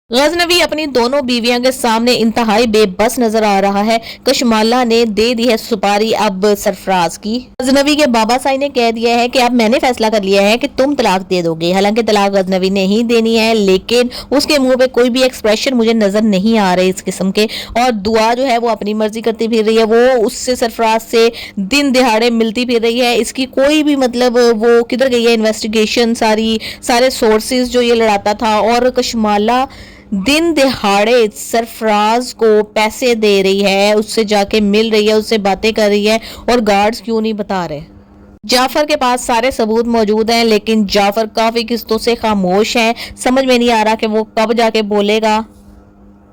गजनवी अपनी दोनों बीवियों के सामने इंतहाई बेबस नजर आ रहा है। कशमाला ने दे दी है सुपारी अब सरफराज की। गजनवी के बाबा साई ने कह दिया है कि अब मैंने फैसला कर लिया है कि तुम तलाक दे दोगे। हालांकि तलाक गजनवी ने ही देनी है, लेकिन उसके मुंह पे कोई भी एक्सप्रेशन मुझे नजर नहीं आ रहे इस किस्म के, और दुआ जो है वो अपनी मर्जी करती फिर रही है। वो उससे सरफराज से दिन दिहाड़े मिलती फिर रही है। इसकी कोई भी मतलब वो किधर गई है इन्वेस्टिगेशन, सारे सोर्सेज जो ये लड़ाता था। और कशमाला दिन दिहाड़े सरफराज को पैसे दे रही है, उससे जाके मिल रही है, उससे बातें कर रही है, और गार्ड्स क्यों नहीं बता रहे। जाफर के पास सारे सबूत मौजूद हैं, लेकिन जाफर काफी किस्तों से खामोश है। समझ में नहीं आ रहा कि वो कब जाके बोलेगा।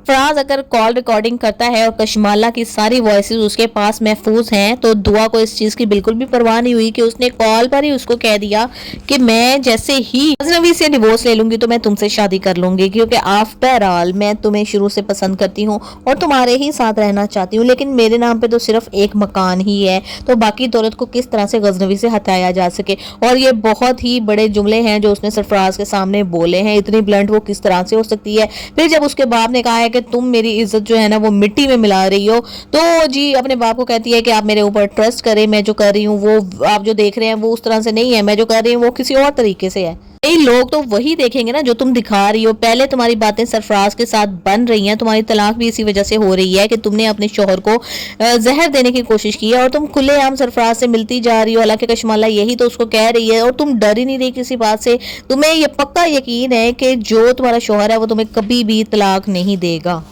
फराज अगर कॉल रिकॉर्डिंग करता है और कशमाला की सारी वॉइसेस उसके पास महफूज हैं, तो दुआ को इस चीज़ की बिल्कुल भी परवाह नहीं हुई कि उसने कॉल पर ही उसको कह दिया कि मैं जैसे ही अजनबी से डिवोर्स ले लूंगी तो मैं तुमसे शादी कर लूंगी, क्योंकि आफ्टर ऑल मैं तुम्हें शुरू से पसंद करती हूँ और तुम्हारे ही साथ रहना चाहती हूँ, लेकिन मेरे नाम पर तो सिर्फ एक मकान ही है, तो बाकी दौलत को किस तरह से गजनवी से हटाया जा सके। और ये बहुत ही बड़े जुमले हैं जो उसने सरफराज के सामने बोले हैं। इतनी ब्लंट वो किस तरह से हो सकती है। फिर जब उसके बाप ने कहा है कि तुम मेरी इज्जत जो है ना वो मिट्टी में मिला रही हो, तो जी अपने बाप को कहती है कि आप मेरे ऊपर ट्रस्ट करें, मैं जो कर रही हूँ वो आप जो देख रहे हैं वो उस तरह से नहीं है, मैं जो कर रही हूँ वो किसी और तरीके से है। कई लोग तो वही देखेंगे ना जो तुम दिखा रही हो। पहले तुम्हारी बातें सरफराज के साथ बन रही हैं, तुम्हारी तलाक भी इसी वजह से हो रही है कि तुमने अपने शोहर को जहर देने की कोशिश की है और तुम खुलेआम सरफराज से मिलती जा रही हो। हालांकि कशमाला यही तो उसको कह रही है और तुम डर ही नहीं रही किसी बात से। तुम्हें ये पक्का यकीन है कि जो तुम्हारा शोहर है वो तुम्हें कभी भी तलाक नहीं देगा।